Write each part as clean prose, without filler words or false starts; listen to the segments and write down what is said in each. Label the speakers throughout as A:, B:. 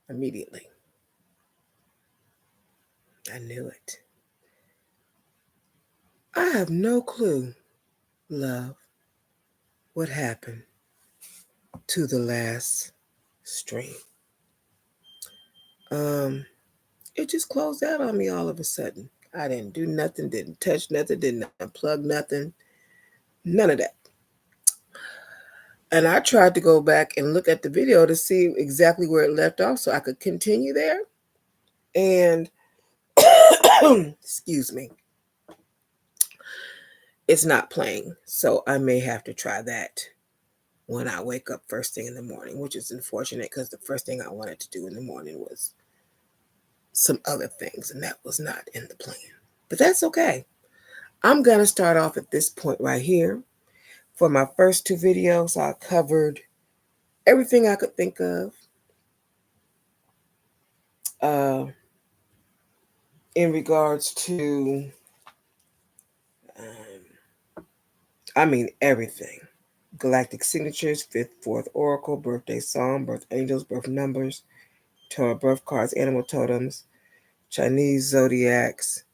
A: immediately. I knew it. I have no clue, love, what happened to the last stream. Um, it just closed out on me all of a sudden. I didn't do nothing, didn't touch nothing, didn't unplug nothing, none of that. And I tried to go back and look at the video to see exactly where it left off so I could continue there. And excuse me, it's not playing. So I may have to try that when I wake up first thing in the morning, which is unfortunate because the first thing I wanted to do in the morning was some other things, and that was not in the plan. But that's okay. I'm going to start off at this point right here. For my first two videos, I covered everything I could think of uh, in regards to, everything. Galactic signatures, fifth, fourth oracle, birthday song, birth angels, birth numbers, tarot birth cards, animal totems, Chinese zodiacs,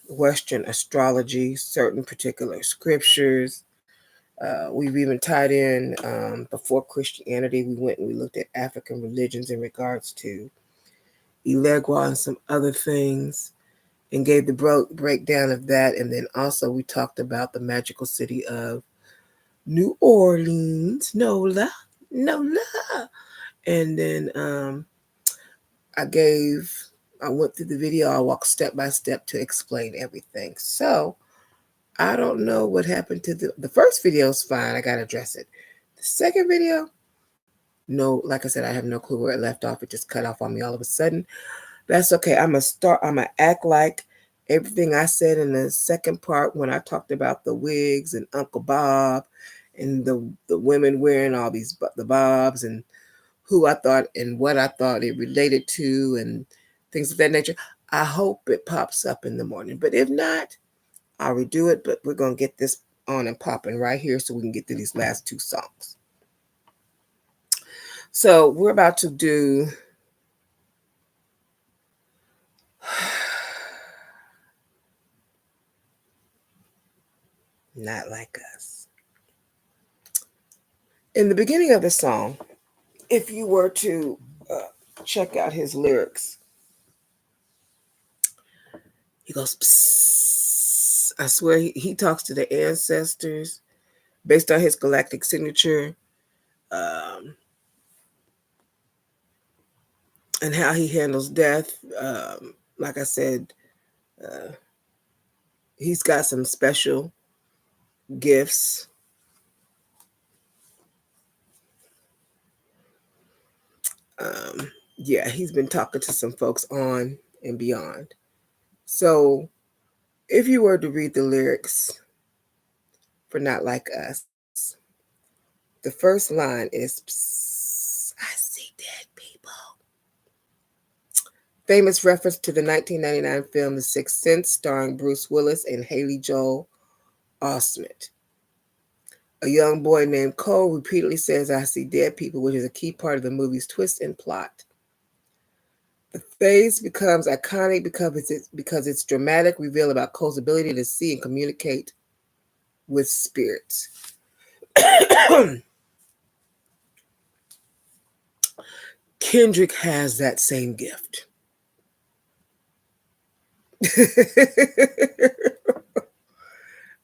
A: Western astrology, certain particular scriptures. We've even tied in before Christianity. We went and we looked at African religions in regards to Elegua and some other things, and gave the breakdown of that. And then also we talked about the magical city of New Orleans, Nola, Nola. And then I went through the video. I walked step by step to explain everything. So I don't know what happened to the first video is fine. I got to address it. The second video, no, like I said, I have no clue where it left off. It just cut off on me all of a sudden. That's okay. I'm going to act like everything I said in the second part when I talked about the wigs and Uncle Bob and the women wearing all the bobs and who I thought and what I thought it related to and things of that nature. I hope it pops up in the morning. But if not, I'll redo it. But we're going to get this on and popping right here so we can get to these last two songs. So we're about to do Not Like Us. In the beginning of the song, if you were to check out his lyrics, he goes, psst. I swear he talks to the ancestors based on his galactic signature and how he handles death. Like I said, uh, he's got some special gifts. Yeah, he's been talking to some folks on and beyond. So if you were to read the lyrics for Not Like Us, the first line is, I see dead people. Famous reference to the 1999 film The Sixth Sense, starring Bruce Willis and Haley Joel Osment. A young boy named Cole repeatedly says, I see dead people, which is a key part of the movie's twist and plot. The phrase becomes iconic because it's dramatic reveal about Cole's ability to see and communicate with spirits. Kendrick has that same gift.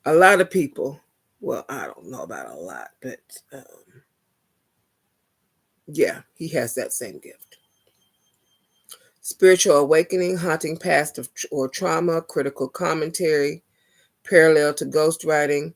A: A lot of people, well, I don't know about a lot, but yeah, he has that same gift. Spiritual awakening, haunting past or trauma, critical commentary, parallel to ghostwriting.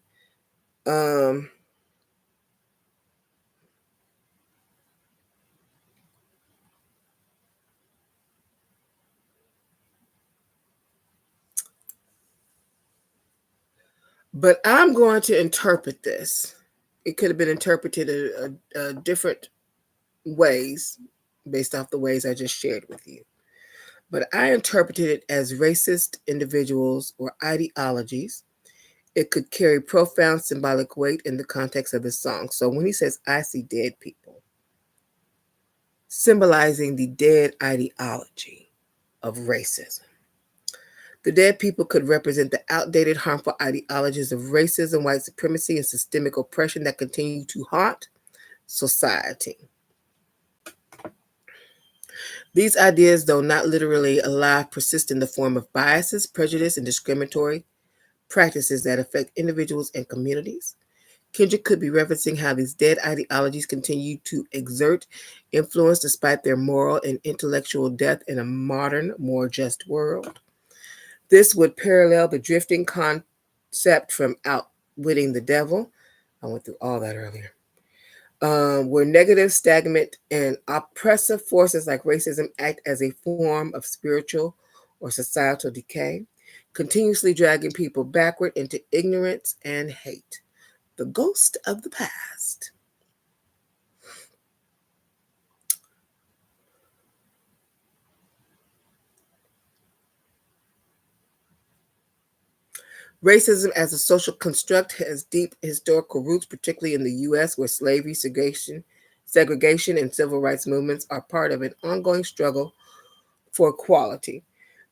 A: But I'm going to interpret this. It could have been interpreted a different ways based off the ways I just shared with you. But I interpreted it as racist individuals or ideologies. It could carry profound symbolic weight in the context of the song. So when he says, I see dead people, symbolizing the dead ideology of racism. The dead people could represent the outdated, harmful ideologies of racism, white supremacy, and systemic oppression that continue to haunt society. These ideas, though not literally alive, persist in the form of biases, prejudice, and discriminatory practices that affect individuals and communities. Kendrick could be referencing how these dead ideologies continue to exert influence despite their moral and intellectual death in a modern, more just world. This would parallel the drifting concept from Outwitting the Devil. I went through all that earlier. Where negative, stagnant, and oppressive forces like racism act as a form of spiritual or societal decay, continuously dragging people backward into ignorance and hate. The ghost of the past. Racism as a social construct has deep historical roots, particularly in the U.S., where slavery, segregation, and civil rights movements are part of an ongoing struggle for equality.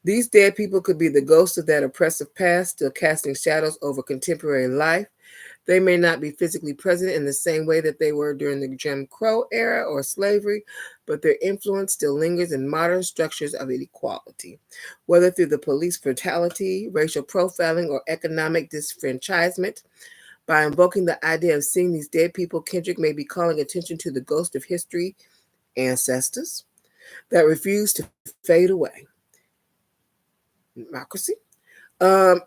A: These dead people could be the ghosts of that oppressive past, still casting shadows over contemporary life. They may not be physically present in the same way that they were during the Jim Crow era or slavery, but their influence still lingers in modern structures of inequality, whether through the police brutality, racial profiling, or economic disfranchisement. By invoking the idea of seeing these dead people, Kendrick may be calling attention to the ghost of history ancestors that refuse to fade away. Democracy.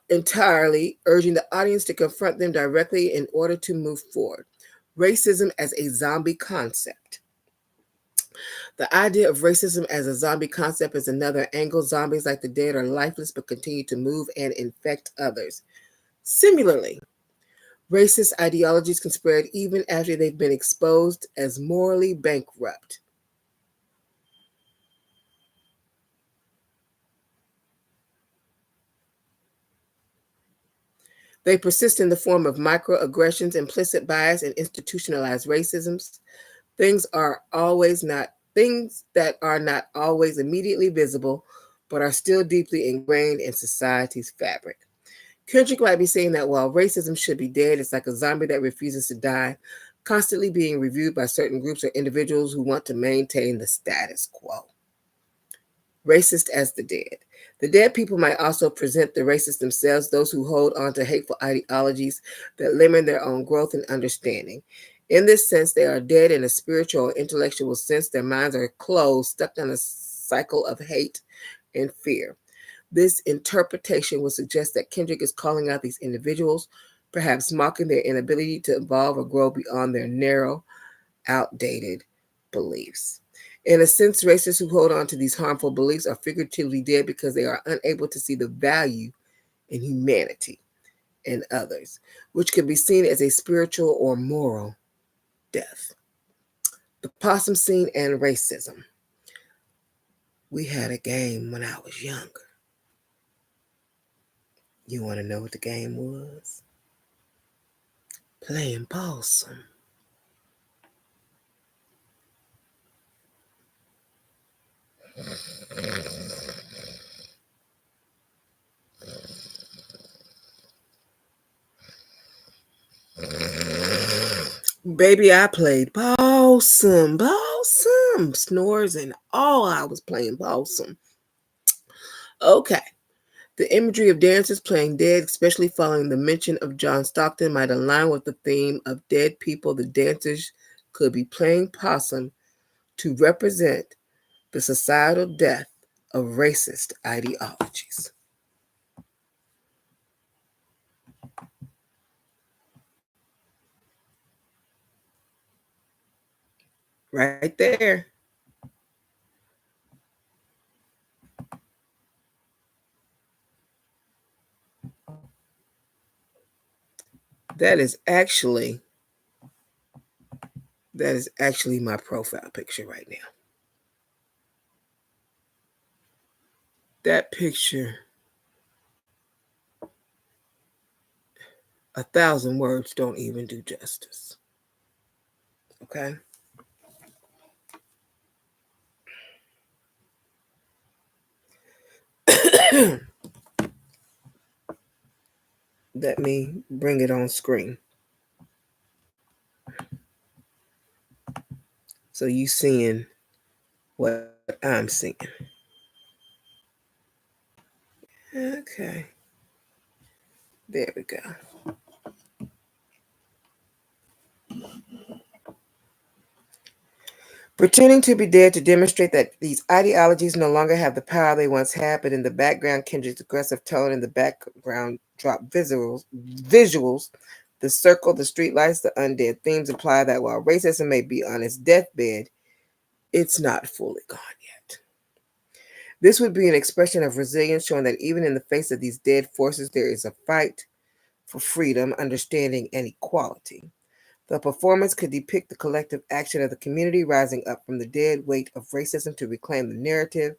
A: Entirely, urging the audience to confront them directly in order to move forward. Racism as a zombie concept. The idea of racism as a zombie concept is another angle. Zombies, like the dead, are lifeless but continue to move and infect others. Similarly, racist ideologies can spread even after they've been exposed as morally bankrupt. They persist in the form of microaggressions, implicit bias, and institutionalized racisms. Things that are not always immediately visible, but are still deeply ingrained in society's fabric. Kendrick might be saying that while racism should be dead, it's like a zombie that refuses to die, constantly being reviewed by certain groups or individuals who want to maintain the status quo. Racist as the dead. The dead people might also present the racists themselves, those who hold on to hateful ideologies that limit their own growth and understanding. In this sense, they are dead in a spiritual or intellectual sense. Their minds are closed, stuck in a cycle of hate and fear. This interpretation would suggest that Kendrick is calling out these individuals, perhaps mocking their inability to evolve or grow beyond their narrow, outdated beliefs. In a sense, racists who hold on to these harmful beliefs are figuratively dead because they are unable to see the value in humanity and others, which can be seen as a spiritual or moral death. The possum scene and racism. We had a game when I was younger. You want to know what the game was? Playing possum. Baby, I played possum, snores and all. I was playing possum. Okay. The imagery of dancers playing dead, especially following the mention of John Stockton, might align with the theme of dead people. The dancers could be playing possum to represent the societal death of racist ideologies. Right there. That is actually my profile picture right now. That picture, 1,000 words don't even do justice. Okay. Let me bring it on screen. So you seeing what I'm seeing. Okay. There we go. Pretending to be dead to demonstrate that these ideologies no longer have the power they once had, but in the background, Kendrick's aggressive tone in the background drop visuals, the circle, the streetlights, the undead themes imply that while racism may be on its deathbed, it's not fully gone yet. This would be an expression of resilience, showing that even in the face of these dead forces, there is a fight for freedom, understanding, and equality. The performance could depict the collective action of the community rising up from the dead weight of racism to reclaim the narrative,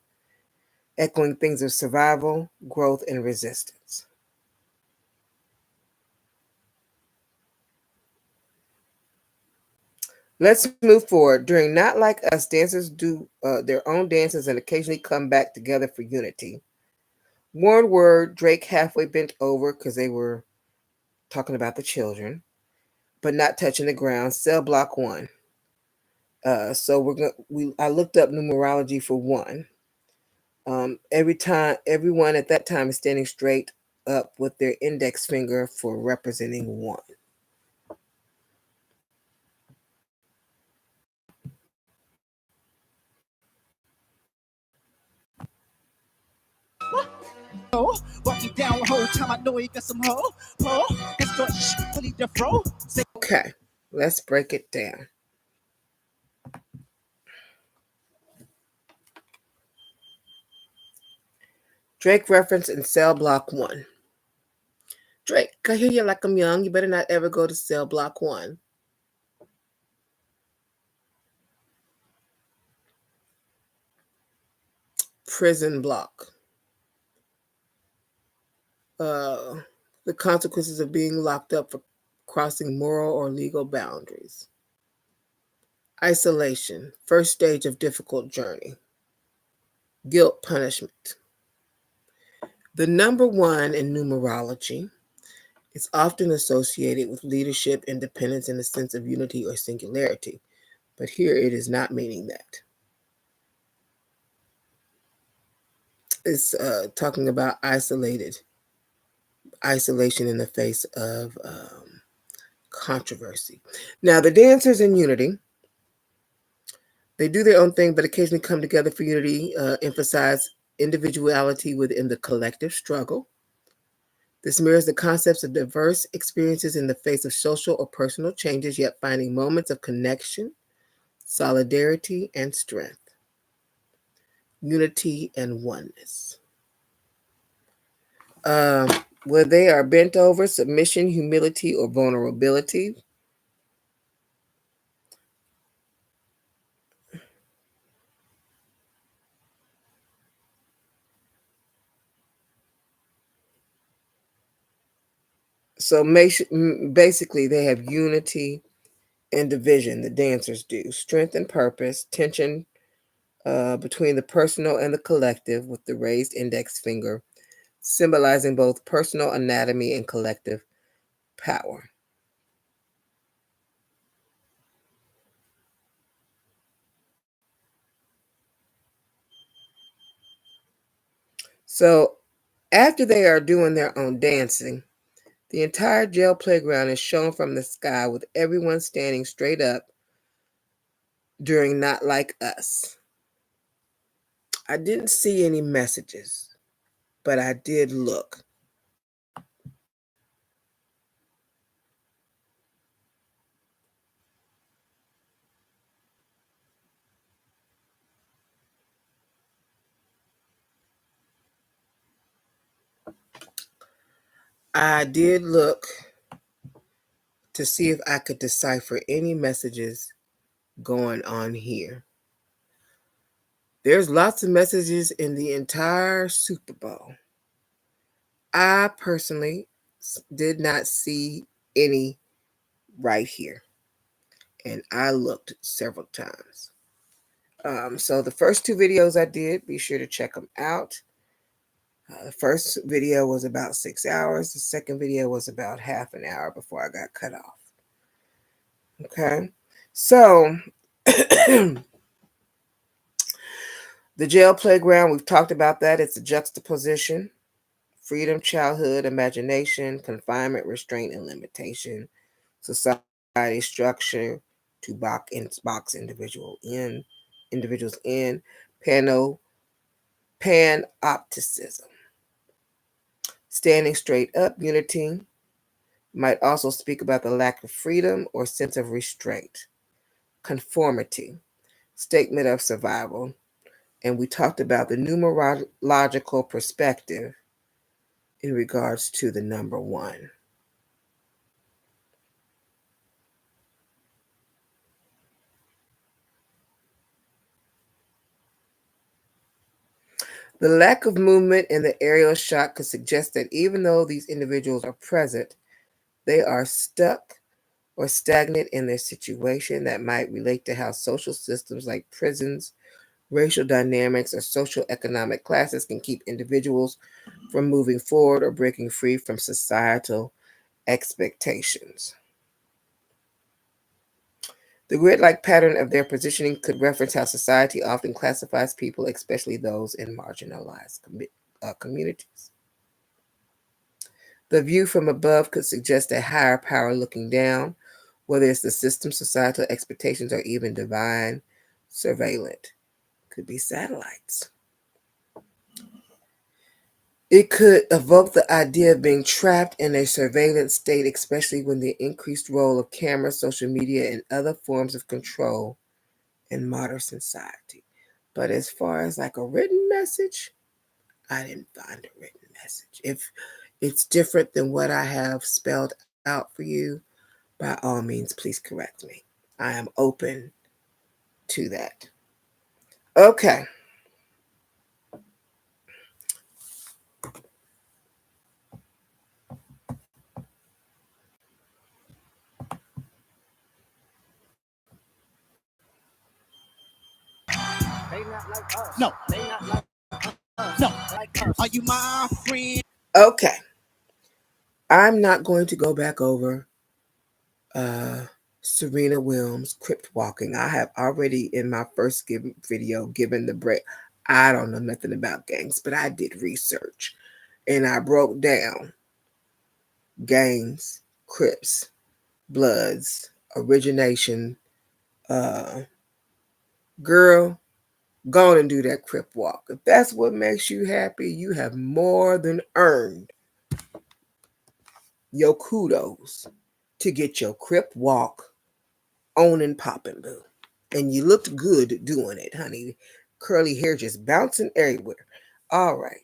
A: echoing themes of survival, growth, and resistance. Let's move forward. During Not Like Us, dancers do their own dances and occasionally come back together for unity. One word, Drake halfway bent over because they were talking about the children, but not touching the ground. Cell block 1. So I looked up numerology for 1. Everyone at that time is standing straight up with their index finger for representing 1.
B: Walking down the whole time, I know he got some hoe.
A: Okay, let's break it down. Drake reference in cell block 1. Drake, I hear you like I'm young. You better not ever go to cell block 1. Prison block. The consequences of being locked up for crossing moral or legal boundaries. Isolation, first stage of difficult journey. Guilt punishment. The number 1 in numerology is often associated with leadership, independence, and a sense of unity or singularity. But here it is not meaning that. It's talking about isolation in the face of controversy. Now, the dancers in unity, they do their own thing, but occasionally come together for unity, emphasize individuality within the collective struggle. This mirrors the concepts of diverse experiences in the face of social or personal changes, yet finding moments of connection, solidarity, and strength. Unity and oneness. Where they are bent over, submission, humility, or vulnerability. So basically, they have unity and division, the dancers do. Strength and purpose, tension between the personal and the collective with the raised index finger, symbolizing both personal anatomy and collective power. So after they are doing their own dancing, the entire jail playground is shown from the sky with everyone standing straight up during Not Like Us. I didn't see any messages, but I did look. I did look to see if I could decipher any messages going on here. There's lots of messages in the entire Super Bowl. I personally did not see any right here, and I looked several times. So the first 2 videos I did, be sure to check them out. The first video was about 6 hours. The second video was about half an hour before I got cut off. Okay. So, the jail playground, we've talked about that. It's a juxtaposition: freedom, childhood, imagination, confinement, restraint, and limitation, society structure to box individuals in, panopticism, standing straight up, unity. Might also speak about the lack of freedom or sense of restraint, conformity, statement of survival, and we talked about the numerological perspective in regards to the number 1. The lack of movement in the aerial shot could suggest that even though these individuals are present, they are stuck or stagnant in their situation. That might relate to how social systems like prisons, racial dynamics, or social economic classes can keep individuals from moving forward or breaking free from societal expectations. The grid-like pattern of their positioning could reference how society often classifies people, especially those in marginalized communities. The view from above could suggest a higher power looking down, whether it's the system, societal expectations, or even divine surveillance. Could be satellites. It could evoke the idea of being trapped in a surveillance state, especially when the increased role of cameras, social media, and other forms of control in modern society. But as far as like a written message, I didn't find a written message. If it's different than what I have spelled out for you, by all means, please correct me. I am open to that. Okay.
B: No, they not like us. No, like us. Are you my friend?
A: Okay. I'm not going to go back over uh, Serena Williams' Crip walking. I have already in my first video given the break. I don't know nothing about gangs, but I did research and I broke down gangs, Crips, Bloods, origination. Uh, Girl, go on and do that Crip walk. If that's what makes you happy, you have more than earned your kudos to get your Crip walk on and popping, boo. And you looked good doing it, honey. Curly hair just bouncing everywhere. All right.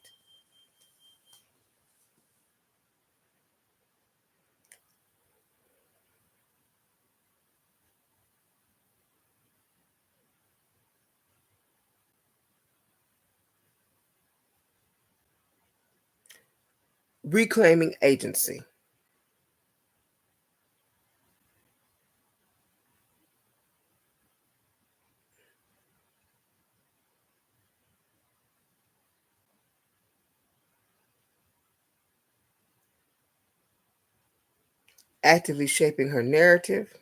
A: Reclaiming agency. Actively shaping her narrative.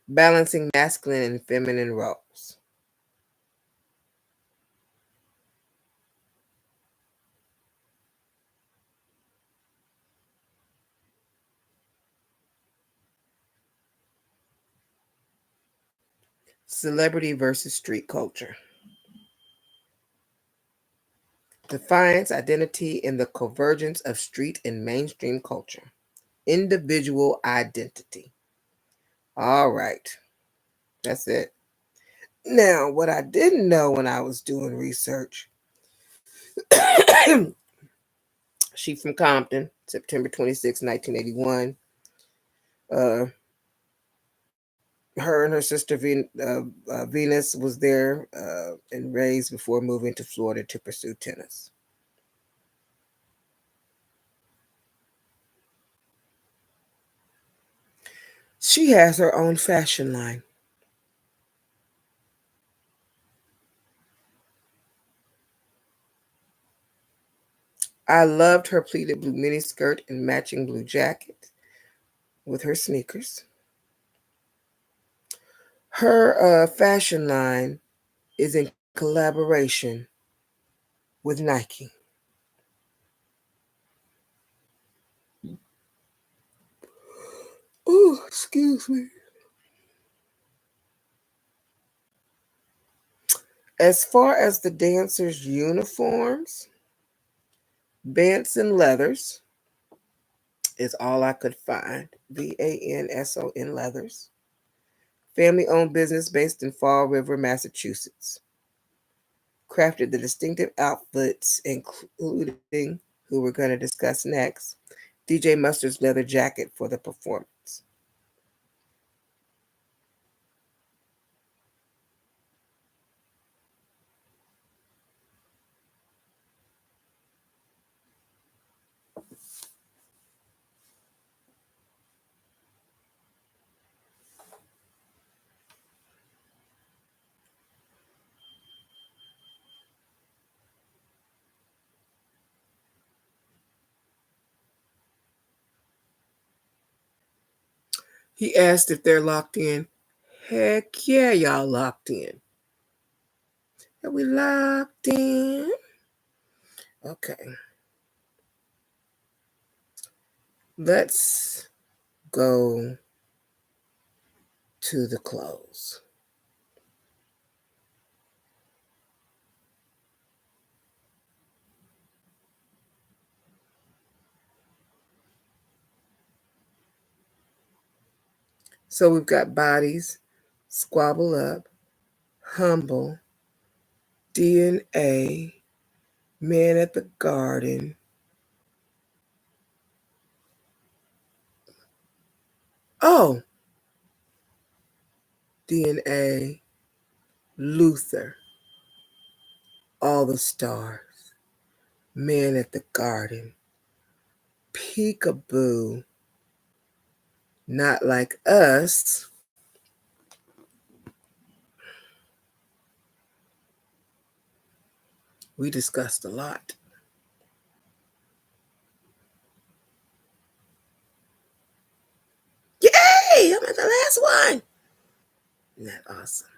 A: Balancing masculine and feminine roles. Celebrity versus street culture. Defiance, identity, and the convergence of street and mainstream culture. Individual identity. All right. That's it. Now, what I didn't know when I was doing research, she from Compton, September 26, 1981. Her and her sister Venus was there and raised before moving to Florida to pursue tennis. She has her own fashion line. I loved her pleated blue miniskirt and matching blue jacket with her sneakers. Her fashion line is in collaboration with Nike. Oh, excuse me. As far as the dancers' uniforms, Banson Leathers is all I could find. Vanson Leathers. Family owned business based in Fall River, Massachusetts. Crafted the distinctive outfits, including who we're going to discuss next, DJ Mustard's leather jacket for the performance. He asked if they're locked in. Heck yeah, y'all locked in. Are we locked in? Okay. Let's go to the close. So we've got bodies, squabble up, humble, DNA, man at the garden. Oh, DNA, Luther, all the stars, man at the garden, peekaboo, not like us. We discussed a lot. Yay! I'm at the last one. Isn't that awesome?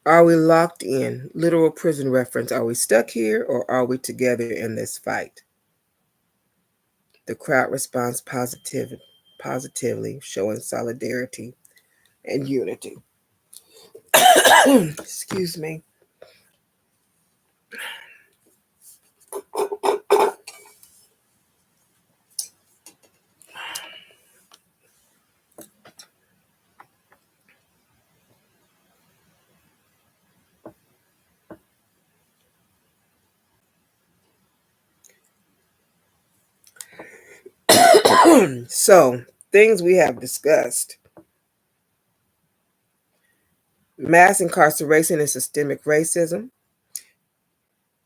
A: Are we locked in? Literal prison reference. Are we stuck here or are we together in this fight? The crowd responds positively, showing solidarity and unity. Excuse me. So, things we have discussed: mass incarceration and systemic racism.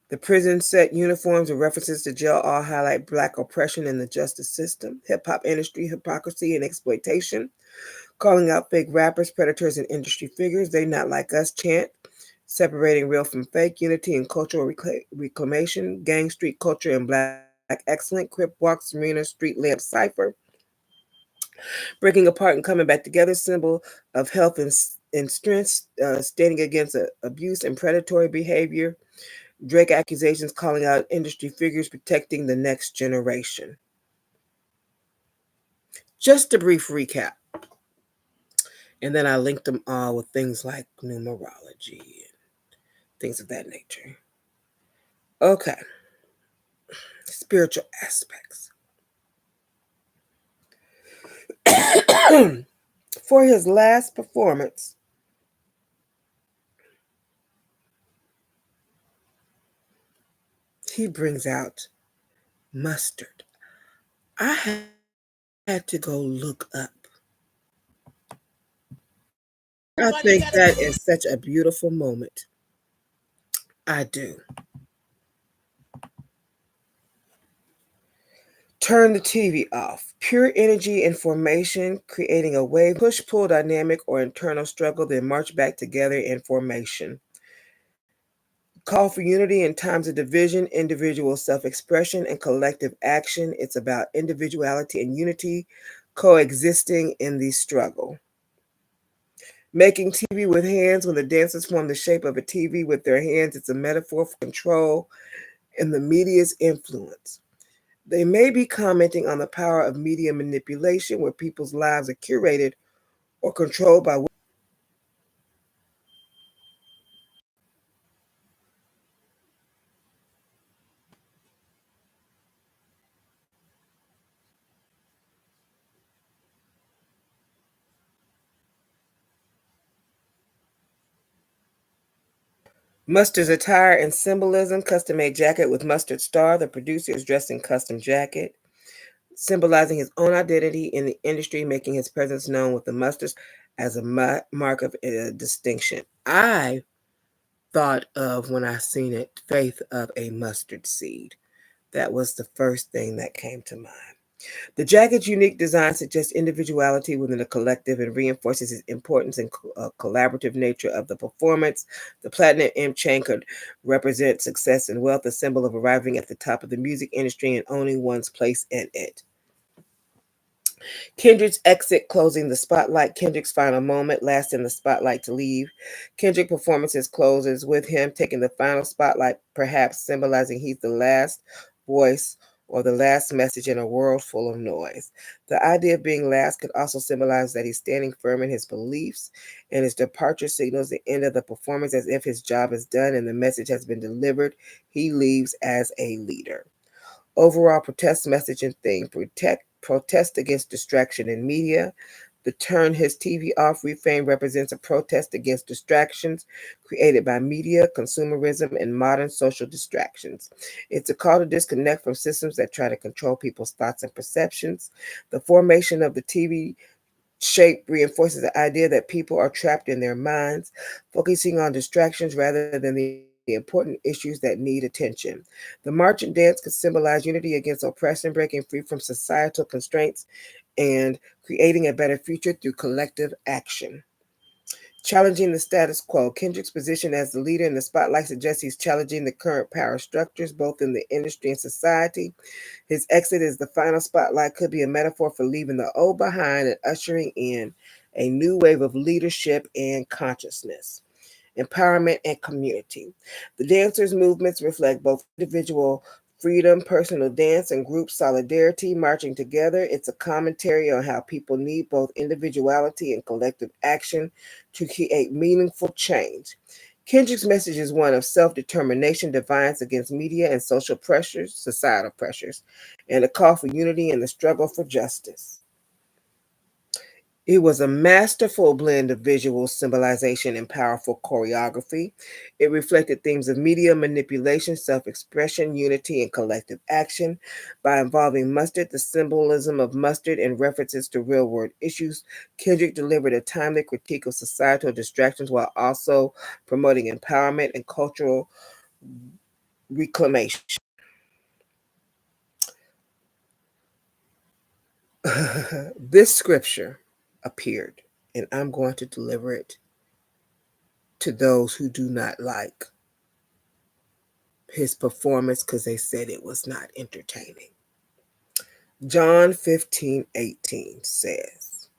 A: The prison set uniforms and references to jail all highlight Black oppression in the justice system. Hip hop industry hypocrisy and exploitation. Calling out fake rappers, predators, and industry figures. They not like us chant. Separating real from fake. Unity and cultural reclamation. Gang street culture and Black excellence. Crip walks, Marina street lamp cipher. Breaking apart and coming back together, symbol of health and strength, standing against abuse and predatory behavior. Drake accusations calling out industry figures, protecting the next generation. Just a brief recap. And then I linked them all with things like numerology and things of that nature. Okay. Spiritual aspects. For his last performance, he brings out mustard. I had to go look up I think that is such a beautiful moment. I do. Turn the TV off. Pure energy and formation, creating a wave, push pull dynamic or internal struggle, then march back together in formation. Call for unity in times of division, individual self expression, and collective action. It's about individuality and unity coexisting in the struggle. Making TV with hands, when the dancers form the shape of a TV with their hands, it's a metaphor for control and the media's influence. They may be commenting on the power of media manipulation, where people's lives are curated or controlled by Mustard's attire and symbolism. Custom made jacket with Mustard Star. The producer is dressed in custom jacket, symbolizing his own identity in the industry, making his presence known with the mustard as a mark of distinction. I thought of, when I seen it, faith of a mustard seed. That was the first thing that came to mind. The jacket's unique design suggests individuality within the collective and reinforces its importance and collaborative nature of the performance. The platinum M chain could represent success and wealth, a symbol of arriving at the top of the music industry and owning one's place in it. Kendrick's exit, closing the spotlight. Kendrick's final moment, last in the spotlight to leave. Kendrick performances closes with him taking the final spotlight, perhaps symbolizing he's the last voice or the last message in a world full of noise. The idea of being last could also symbolize that he's standing firm in his beliefs, and his departure signals the end of the performance, as if his job is done and the message has been delivered. He leaves as a leader. Overall protest message and theme: protest against distraction in media. The turn his TV off reframe represents a protest against distractions created by media, consumerism, and modern social distractions. It's a call to disconnect from systems that try to control people's thoughts and perceptions. The formation of the TV shape reinforces the idea that people are trapped in their minds, focusing on distractions rather than the important issues that need attention. The march and dance could symbolize unity against oppression, breaking free from societal constraints and creating a better future through collective action. Challenging the status quo. Kendrick's position as the leader in the spotlight suggests he's challenging the current power structures, both in the industry and society. His exit as the final spotlight could be a metaphor for leaving the old behind and ushering in a new wave of leadership and consciousness. Empowerment and community. The dancers' movements reflect both individual freedom, personal dance, and group solidarity marching together. It's a commentary on how people need both individuality and collective action to create meaningful change. Kendrick's message is one of self-determination, defiance against media and social pressures, societal pressures, and a call for unity in the struggle for justice. It was a masterful blend of visual symbolization and powerful choreography. It reflected themes of media manipulation, self expression, unity, and collective action. By involving mustard, the symbolism of mustard, and references to real world issues, Kendrick delivered a timely critique of societal distractions while also promoting empowerment and cultural reclamation. This scripture appeared, and I'm going to deliver it to those who do not like his performance because they said it was not entertaining. John 15:18 says,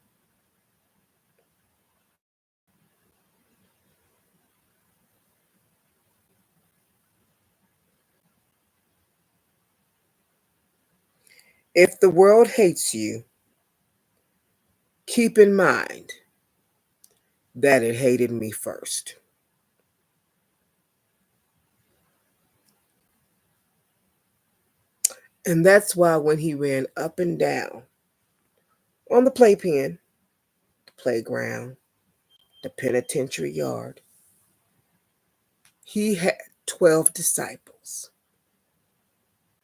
A: if the world hates you, keep in mind that it hated me first. And that's why when he ran up and down on the playpen, the playground, the penitentiary yard, he had 12 disciples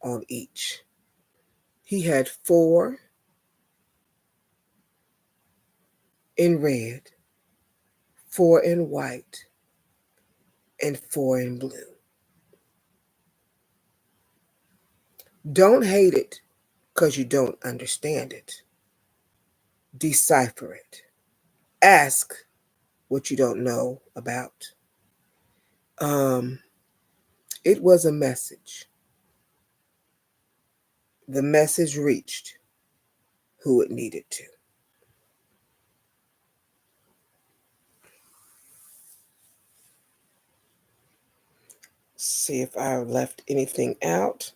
A: on each. He had 4 in red, 4 in white, and 4 in blue. Don't hate it because you don't understand it. Decipher it. Ask what you don't know about. Um, it was a message. The message reached who it needed to. See if I left anything out.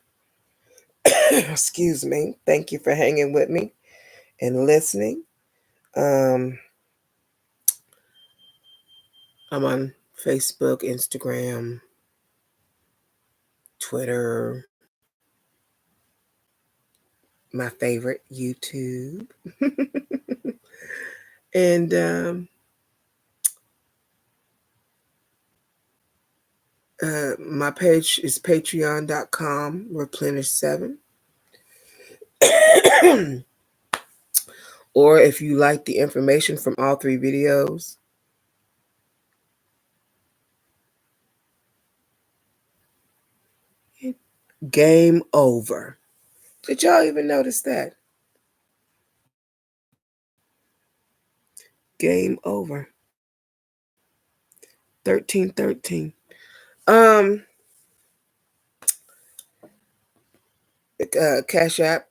A: Excuse me. Thank you for hanging with me and listening. I'm on Facebook, Instagram, Twitter, my favorite, YouTube. And my page is patreon.com, replenish7. Or if you like the information from all 3 videos, game over. Did y'all even notice that? Game over. 1313. Cashapp,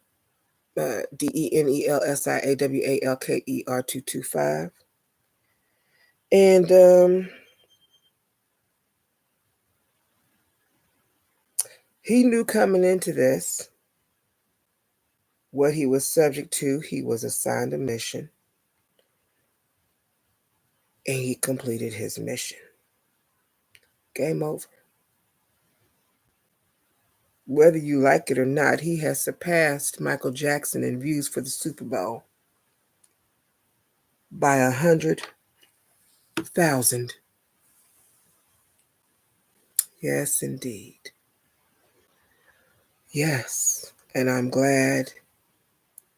A: DenelsiaWalker225. And he knew coming into this what he was subject to. He was assigned a mission, and he completed his mission. Game over. Whether you like it or not, he has surpassed Michael Jackson in views for the Super Bowl by 100,000. Yes, indeed. Yes, and I'm glad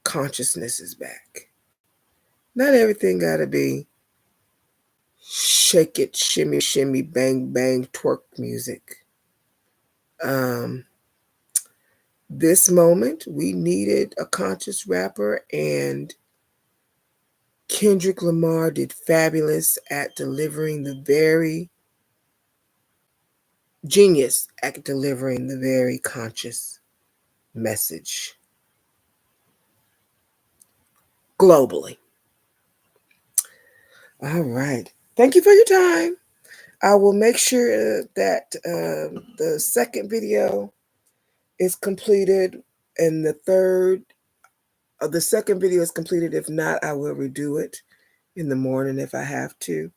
A: consciousness is back. Not everything gotta be shake it, shimmy, shimmy, bang, bang, twerk music. This moment, we needed a conscious rapper, and Kendrick Lamar did fabulous at delivering the very genius at delivering the very conscious message globally. All right. Thank you for your time. I will make sure that the second video is completed, and the second video is completed. If not, I will redo it in the morning if I have to.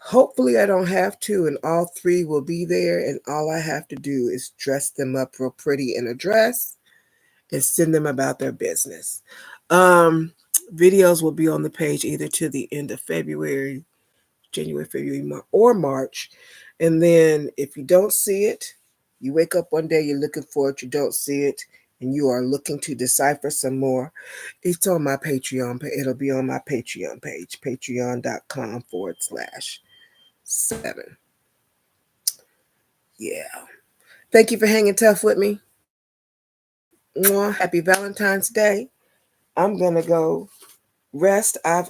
A: Hopefully I don't have to, and all 3 will be there, and all I have to do is dress them up real pretty in a dress and send them about their business. Videos will be on the page either to the end of February, January, February, or March. And then if you don't see it, you wake up one day, you're looking for it, you don't see it, and you are looking to decipher some more, it's on my Patreon. It'll be on my Patreon page, patreon.com/7. Yeah. Thank you for hanging tough with me. Mwah. Happy Valentine's Day. I'm going to go rest. I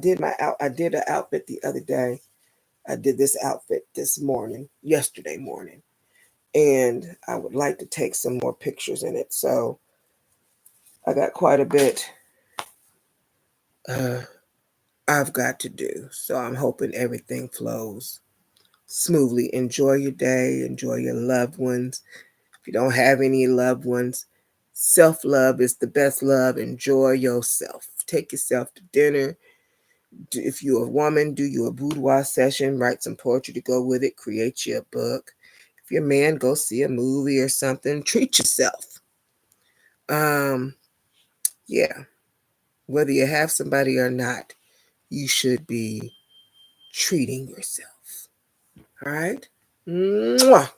A: did an outfit the other day. I did this outfit yesterday morning, and I would like to take some more pictures in it. So I got quite a bit I've got to do. So I'm hoping everything flows smoothly. Enjoy your day. Enjoy your loved ones. If you don't have any loved ones, self-love is the best love. Enjoy yourself. Take yourself to dinner. If you're a woman, do your boudoir session. Write some poetry to go with it. Create you a book. If you're a man, go see a movie or something. Treat yourself. Yeah. Whether you have somebody or not, you should be treating yourself. All right? Mwah.